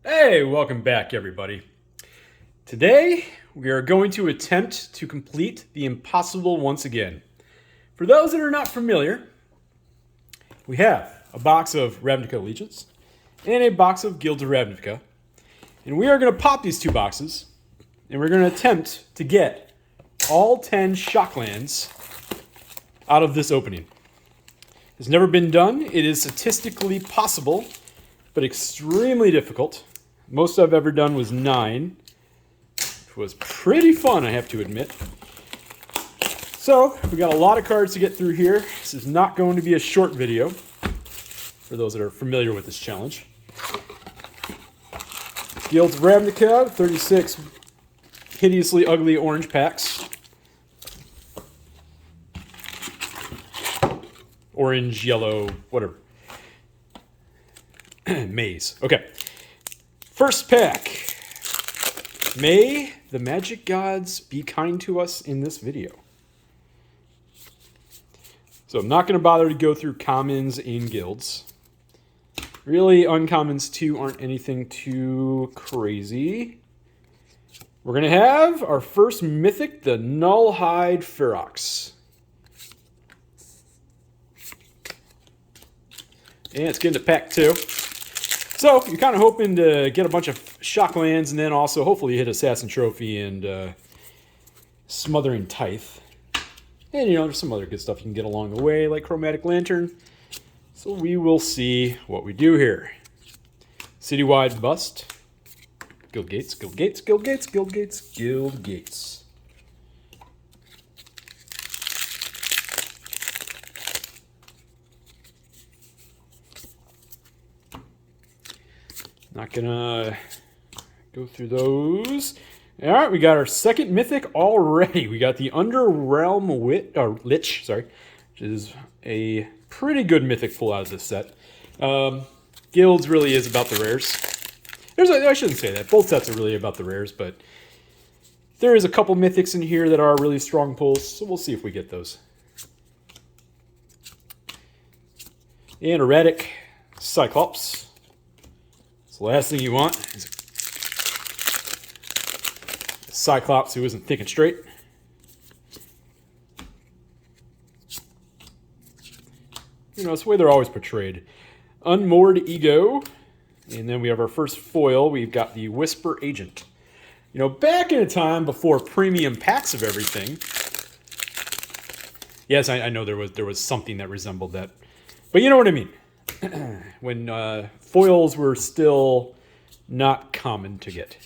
Hey, welcome back, everybody. Today, we are going to attempt to complete the impossible once again. For those that are not familiar, we have a box of Ravnica Allegiance and a box of Guilds of Ravnica. And we are going to pop these two boxes, and we're going to attempt to get all 10 Shocklands out of this opening. It's never been done. It is statistically possible, but extremely difficult. Most I've ever done was 9, which was pretty fun, I have to admit. So, we got a lot of cards to get through here. This is not going to be a short video, for those that are familiar with this challenge. Guilds of Ravnica, 36 hideously ugly orange packs. Orange, yellow, whatever. Maze. Okay. First pack. May the magic gods be kind to us in this video. So I'm not going to bother to go through commons in guilds. Really, uncommons too aren't anything too crazy. We're going to have our first mythic, the Nullhide Ferox. And it's getting to pack 2. So, you're kind of hoping to get a bunch of Shocklands and then also hopefully hit Assassin Trophy and Smothering Tithe. And, there's some other good stuff you can get along the way, like Chromatic Lantern. So we will see what we do here. Citywide Bust. Guild Gates, Guild Gates, Guild Gates, Guild Gates, Guild Gates. Not gonna go through those. All right, we got our second mythic already. We got the Underrealm Lich, which is a pretty good mythic pull out of this set. Guilds really is about the rares. I shouldn't say that. Both sets are really about the rares, but there is a couple mythics in here that are really strong pulls, so we'll see if we get those. And Erratic Cyclops. So the last thing you want is a Cyclops who isn't thinking straight. It's the way they're always portrayed. Unmoored Ego. And then we have our first foil. We've got the Whisper Agent. Back in a time before premium packs of everything. Yes, I know there was something that resembled that. But you know what I mean. When foils were still not common to get.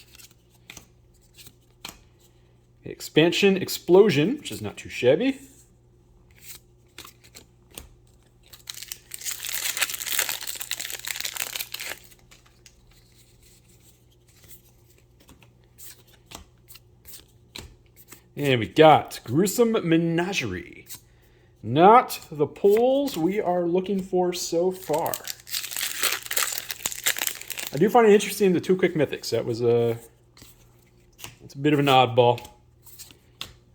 Expansion Explosion, which is not too shabby. And we got Gruesome Menagerie. Not the pulls we are looking for so far. I do find it interesting, the 2 quick mythics. It's a bit of an oddball.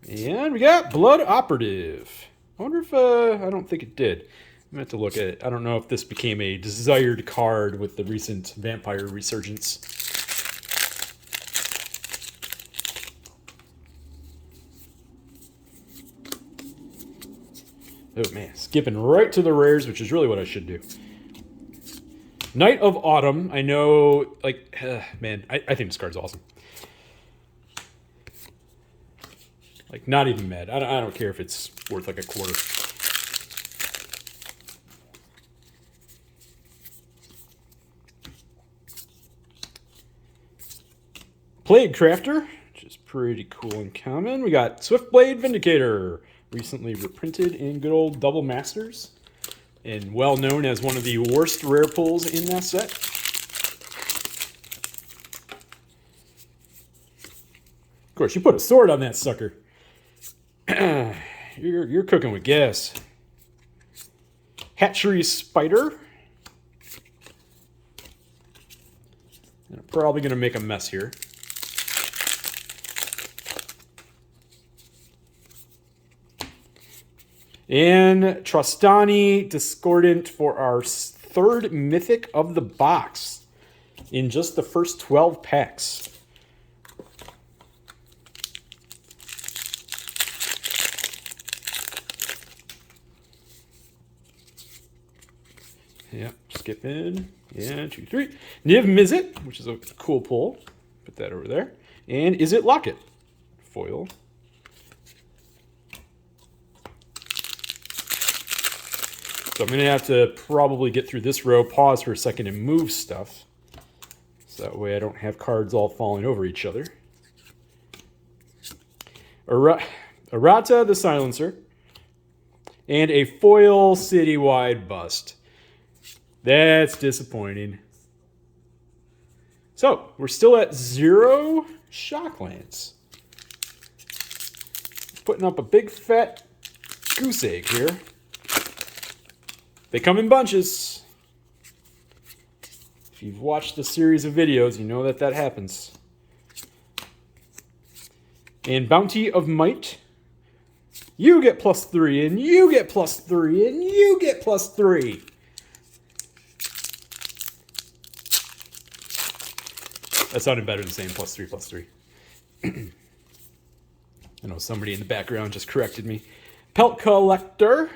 And we got Blood Operative. I wonder if, I don't think it did. I'm going to have to look at it. I don't know if this became a desired card with the recent vampire resurgence. Oh man, skipping right to the rares, which is really what I should do. Knight of Autumn. I know, man, I think this card's awesome. Not even mad. I don't care if it's worth like a quarter. Plague Crafter, which is pretty cool and common. We got Swiftblade Vindicator. Recently reprinted in good old Double Masters, and well known as one of the worst rare pulls in that set. Of course, you put a sword on that sucker. You're cooking with gas. Hatchery Spider. And I'm probably going to make a mess here. And Trostani Discordant for our third mythic of the box. in just the first 12 packs. Yep, skip in. Yeah, 2, 3. Niv Mizzet, which is a cool pull. Put that over there. And Is It Lockett? Foil. So I'm going to have to probably get through this row, pause for a second, and move stuff. So that way I don't have cards all falling over each other. Errata the Silencer. And a foil citywide bust. That's disappointing. So, we're still at 0 Shocklands. Putting up a big fat goose egg here. They come in bunches. If you've watched a series of videos, you know that that happens. And Bounty of Might. You get +3, and you get +3, and you get +3. That sounded better than saying +3, +3. I know somebody in the background just corrected me. Pelt Collector.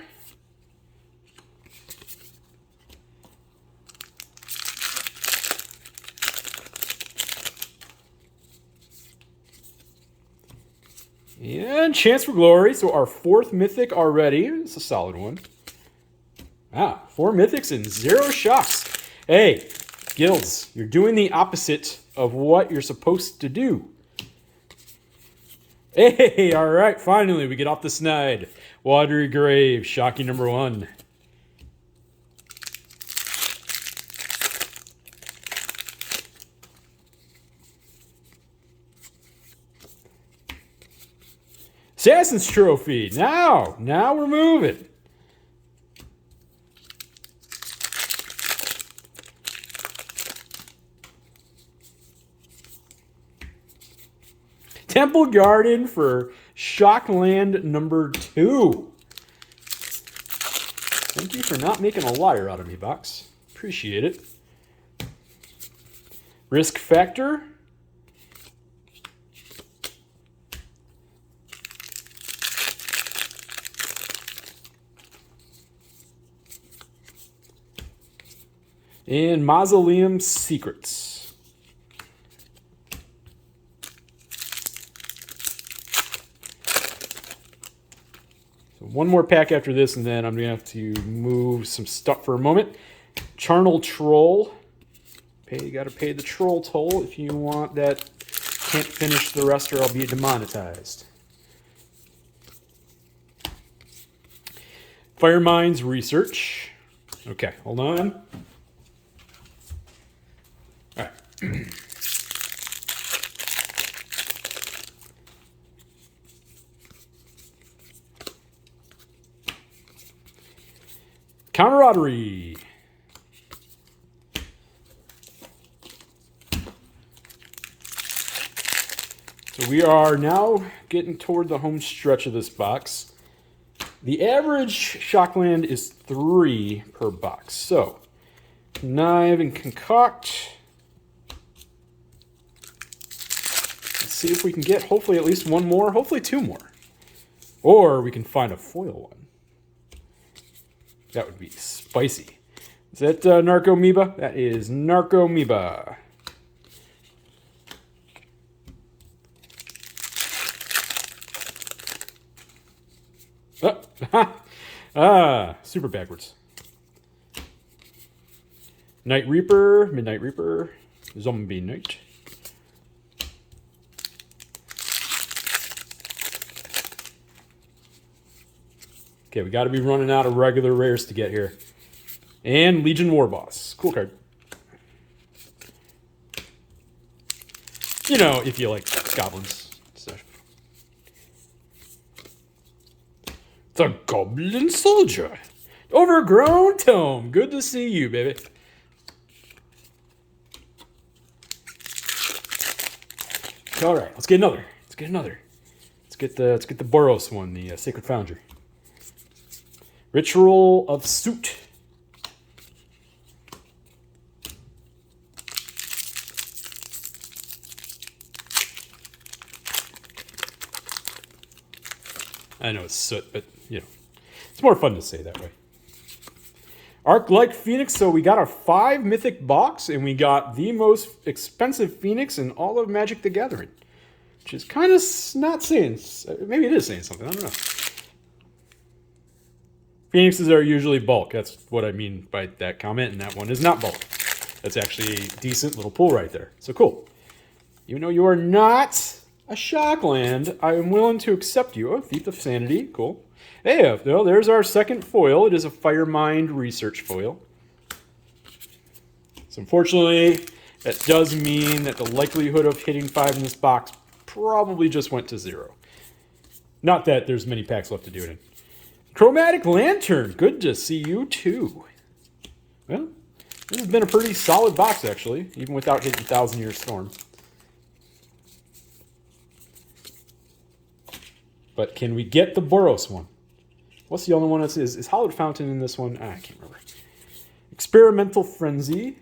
And Chance for Glory. So our 4th Mythic already. It's a solid one. Ah, 4 Mythics and 0 Shocks. Hey, Guilds, you're doing the opposite of what you're supposed to do. Hey, all right, finally we get off the snide. Watery Grave, shocking number 1. Assassin's Trophy. Now we're moving. Temple Garden for Shockland number 2. Thank you for not making a liar out of me, box. Appreciate it. Risk Factor. And Mausoleum Secrets. So one more pack after this, and then I'm going to have to move some stuff for a moment. Charnel Troll. You got to pay the troll toll if you want that. Can't finish the rest or I'll be demonetized. Firemind's Research. Okay, hold on. All right. Camaraderie. So we are now getting toward the home stretch of this box. The average Shockland is 3 per box. So, connive and concoct. Let's see if we can get hopefully at least one more, hopefully 2 more. Or we can find a foil one. That would be spicy. Is that Narco Amoeba? That is Narco Amoeba. Super backwards. Night Reaper, Midnight Reaper, Zombie Knight. Okay, we got to be running out of regular rares to get here. And Legion Warboss. Cool card. You know, if you like goblins. So. The Goblin Soldier. Overgrown Tome. Good to see you, baby. All right, let's get another. Let's get another. Let's get the Boros one, the Sacred Foundry. Ritual of Suit. I know it's soot, but, you know, it's more fun to say that way. Arc-like Phoenix, so we got a 5 mythic box, and we got the most expensive Phoenix in all of Magic the Gathering. Which is kind of not saying, maybe it is saying something, I don't know. Phoenixes are usually bulk, that's what I mean by that comment, and that one is not bulk. That's actually a decent little pull right there, so cool. Even though you are not a Shockland, I am willing to accept you. Oh, Thief of Sanity, cool. Hey, well, there's our second foil. It is a Firemind Research foil. So unfortunately, that does mean that the likelihood of hitting 5 in this box probably just went to 0. Not that there's many packs left to do it in. Chromatic Lantern, good to see you too. Well, this has been a pretty solid box actually, even without hitting 1,000 Year Storm. But can we get the Boros one? What's the only one that is Hallowed Fountain in this one? I can't remember. Experimental Frenzy.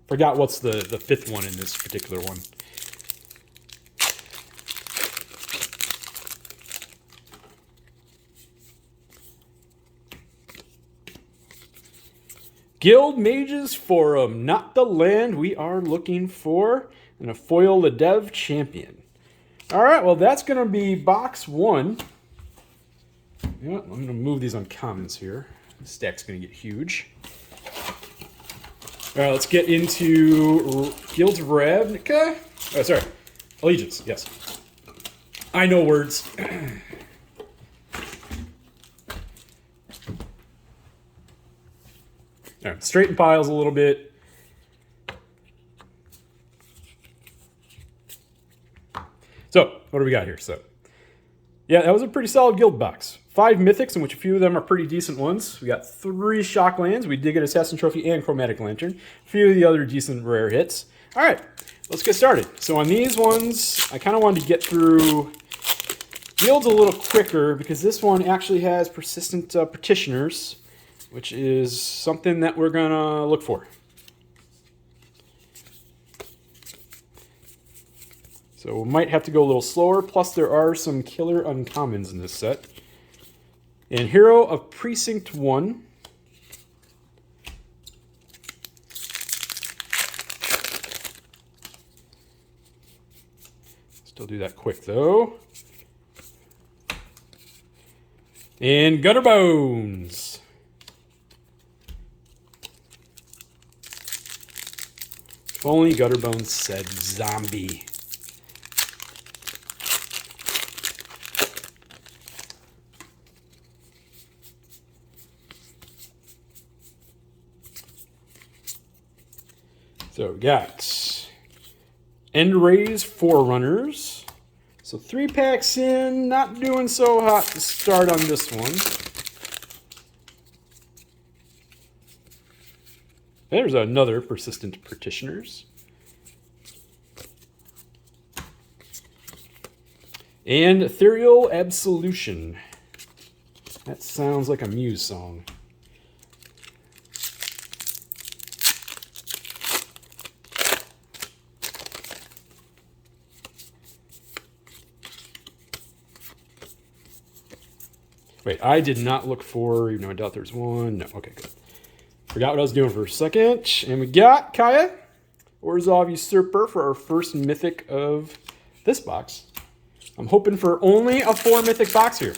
Forgot what's the 5th one in this particular one. Guild Mages Forum, not the land we are looking for. And a foil the Dev Champion. All right, well, that's going to be box 1. You know what? I'm going to move these uncommons here. The stack's going to get huge. All right, let's get into Guild of Ravnica. Oh, sorry. Allegiance, yes. I know words. All right, straighten piles a little bit. So, what do we got here? So, yeah, that was a pretty solid guild box. 5 mythics, in which a few of them are pretty decent ones. We got 3 Shocklands. We did get Assassin Trophy and Chromatic Lantern. A few of the other decent rare hits. All right, let's get started. So on these ones, I kind of wanted to get through guilds a little quicker because this one actually has persistent petitioners, which is something that we're going to look for. So we might have to go a little slower, plus there are some killer uncommons in this set. And Hero of Precinct 1. Still do that quick, though. And Gutter Bones. If only Gutter Bones said zombie. So we got End-Raze Forerunners. So 3 packs in, not doing so hot to start on this one. There's another Persistent Petitioners. And Ethereal Absolution. That sounds like a Muse song. Wait, I did not look for, even though I doubt there's one. No, okay, good. Forgot what I was doing for a second. And we got Kaya, Orzhov Usurper, for our first mythic of this box. I'm hoping for only a 4 mythic box here.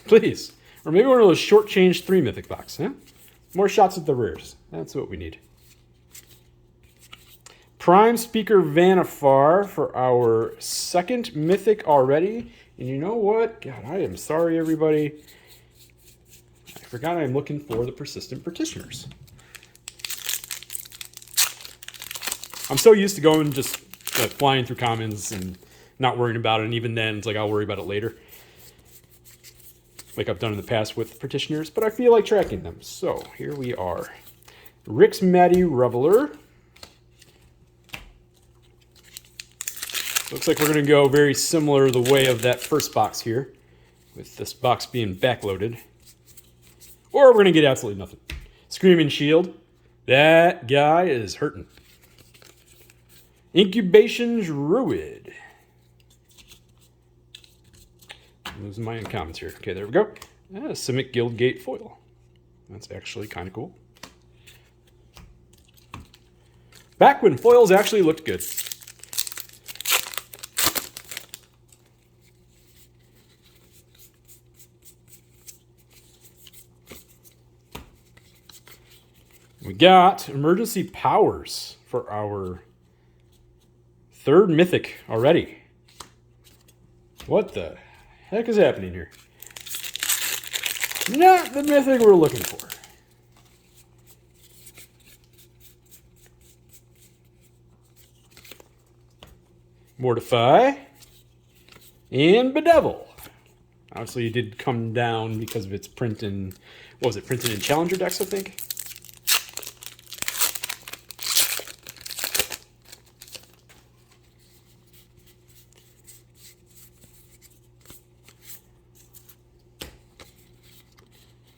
Please. Or maybe one of those short-changed 3 mythic box, huh? More shots at the rares. That's what we need. Prime Speaker Vanifar for our second mythic already. And you know what? God, I am sorry, everybody. I forgot I'm looking for the Persistent Petitioners. I'm so used to going just flying through commons and not worrying about it. And even then, it's like I'll worry about it later. Like I've done in the past with Petitioners. But I feel like tracking them. So here we are. Rix Maddie Reveler. Looks like we're going to go very similar the way of that first box here, with this box being backloaded. Or we're going to get absolutely nothing. Screaming Shield. That guy is hurting. Incubation Druid. I'm losing my uncommons here. Okay, there we go. Simic Guildgate foil. That's actually kind of cool. Back when foils actually looked good. We got emergency powers for our third mythic already. What the heck is happening here? Not the mythic we're looking for. Mortify and Bedevil. Obviously, it did come down because of its print in, what was it, printed in Challenger decks, I think?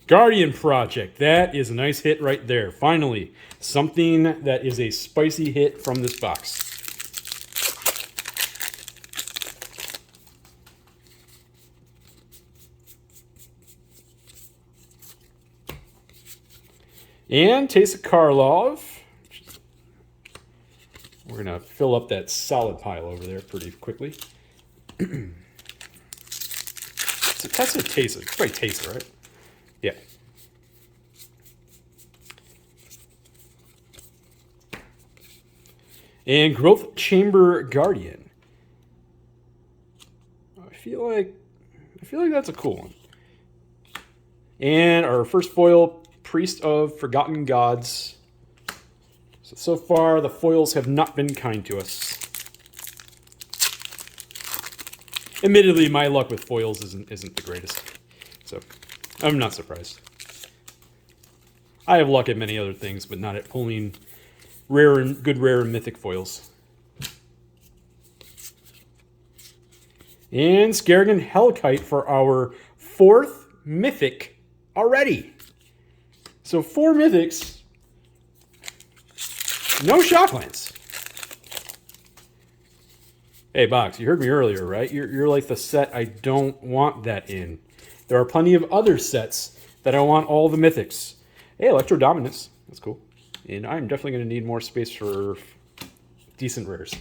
Guardian Project. That is a nice hit right there. Finally, something that is a spicy hit from this box. And Taste of Karlov. We're going to fill up that solid pile over there pretty quickly. So that's a taste. It's probably taste, right? Yeah. And Growth Chamber Guardian. I feel like that's a cool one. And our first foil, Priest of Forgotten Gods. So far the foils have not been kind to us. Admittedly, my luck with foils isn't the greatest. So I'm not surprised. I have luck at many other things, but not at pulling rare and mythic foils. And Skerrigan Hellkite for our fourth mythic already. So 4 mythics, no Shocklands. Hey, Box, you heard me earlier, right? You're like the set I don't want that in. There are plenty of other sets that I want all the mythics. Hey, Electro Dominus. That's cool. And I'm definitely going to need more space for decent rares.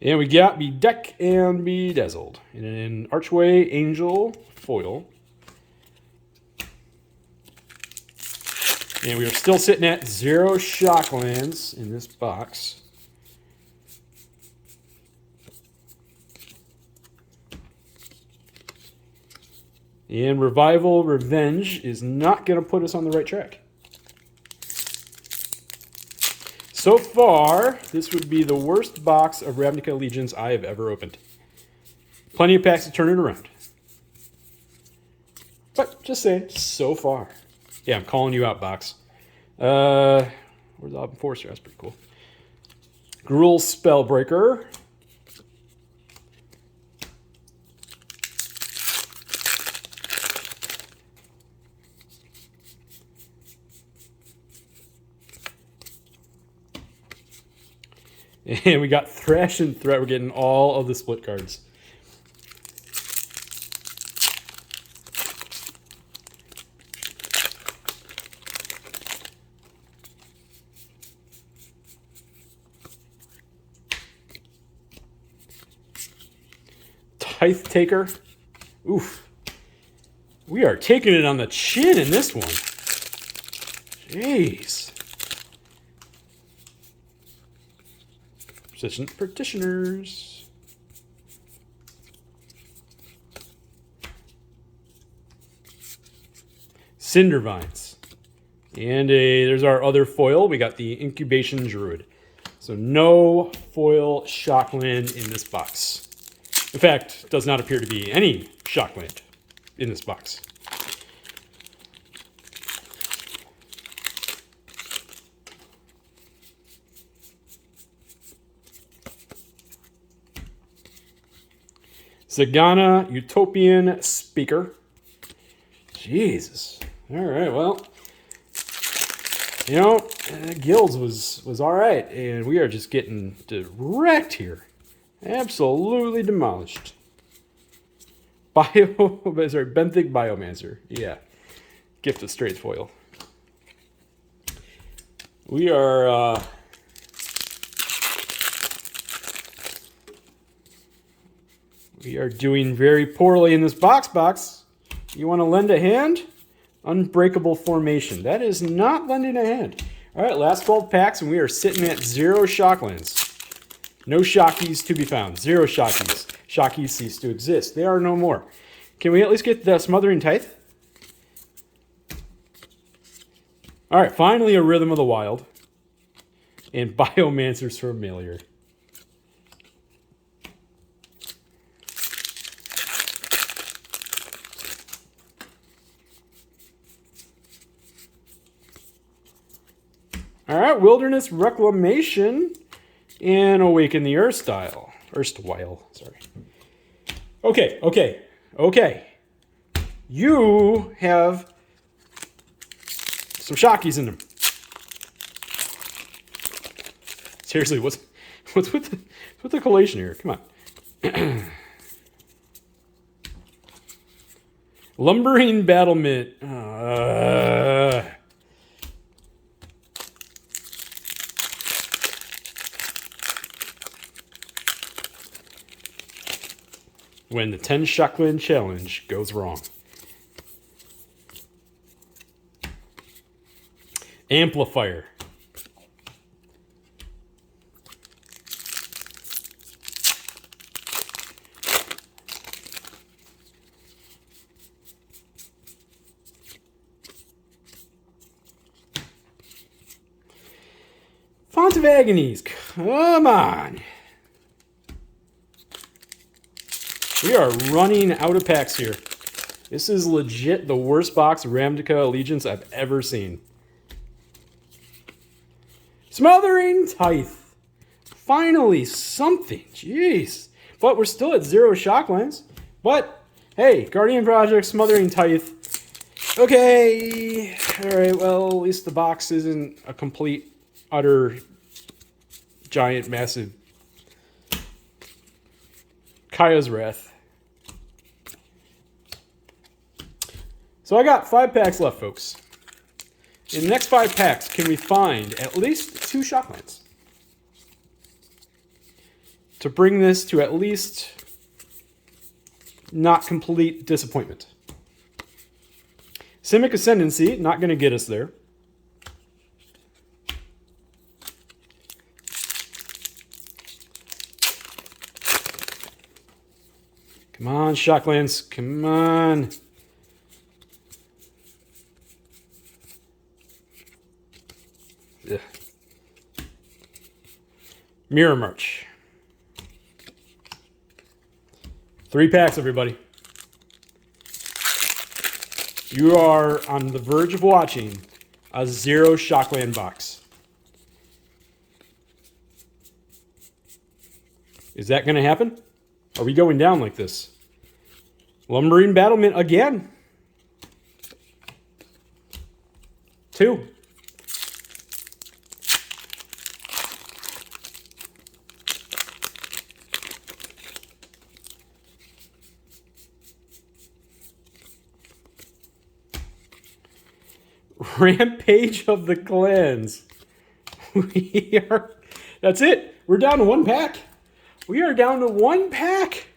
And we got Bedeck and Bedazzled. And an Archway Angel foil. And we are still sitting at 0 Shocklands in this box. And Revival Revenge is not going to put us on the right track. So far, this would be the worst box of Ravnica Legions I have ever opened. Plenty of packs to turn it around. But just saying, so far. Yeah, I'm calling you out, Box. Where's the Enforcer? That's pretty cool. Gruul Spellbreaker. And we got Thrash and Threat. We're getting all of the split cards. Tithe Taker. Oof. We are taking it on the chin in this one. Jeez. Persistent Petitioners. Cindervines. And there's our other foil. We got the Incubation Druid. So no foil Shockland in this box. In fact, does not appear to be any Shockland in this box. Zagana Utopian Speaker. Jesus. All right, well, you know, Guilds was all right, and we are just getting wrecked here. Absolutely demolished. Benthic Biomancer. Yeah. Gift of Straight Foil. We are doing very poorly in this box. You want to lend a hand? Unbreakable Formation. That is not lending a hand. All right, last 12 packs, and we are sitting at 0 Shocklands. No Shockies to be found. 0 Shockies. Shockies cease to exist. They are no more. Can we at least get the Smothering Tithe? All right, finally a Rhythm of the Wild. And Biomancer's Familiar. All right, Wilderness Reclamation and Awaken the Erstwhile. Sorry. Okay. You have some Shockies in them. Seriously, what's with the collation here? Come on. Lumbering Battlement. When the 10 Shockland challenge goes wrong. Amplifier. Font of Agonies. Come on. We are running out of packs here. This is legit the worst box of Ravnica Allegiance I've ever seen. Smothering Tithe. Finally, something. Jeez. But we're still at 0 Shocklands. But, hey, Guardian Project, Smothering Tithe. Okay. Alright, well, at least the box isn't a complete, utter, giant, massive Kaya's Wrath. So I got 5 packs left, folks. In the next 5 packs, can we find at least 2 Shocklands? To bring this to at least not complete disappointment. Simic Ascendancy, not going to get us there. Come on, Shocklands. Come on. Ugh. Mirror March. 3 packs, everybody. You are on the verge of watching a 0 Shockland box. Is that going to happen? Are we going down like this? Lumbering Battlement again. 2. Rampage of the Clans. That's it. We're down to 1 pack. We are down to 1 pack.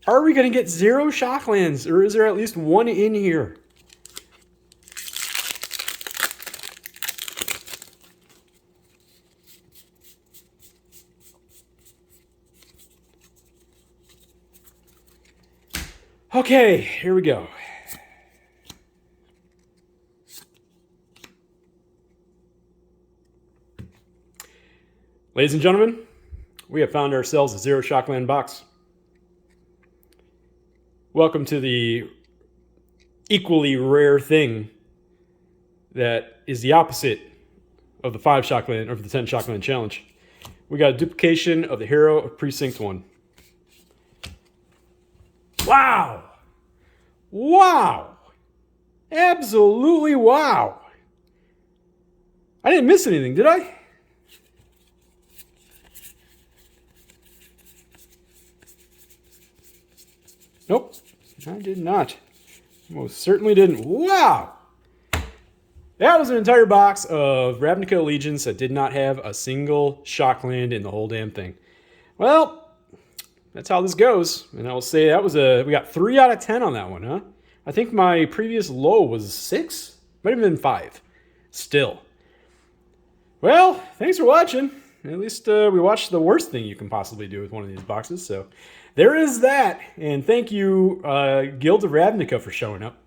Are we going to get 0 Shocklands, or is there at least 1 in here? Okay, here we go. Ladies and gentlemen, we have found ourselves a 0 Shockland box. Welcome to the equally rare thing that is the opposite of the 5 Shockland, or the 10 Shockland challenge. We got a duplication of the Hero of Precinct 1. Wow. Wow. Absolutely wow. I didn't miss anything, did I? Nope, I did not. Most certainly didn't. Wow! That was an entire box of Ravnica Allegiance that did not have a single Shockland in the whole damn thing. Well, that's how this goes. And I will say that was we got 3 out of 10 on that one, huh? I think my previous low was 6? Might have been 5. Still. Well, thanks for watching. At least we watched the worst thing you can possibly do with one of these boxes. So there is that. And thank you, Guild of Ravnica, for showing up.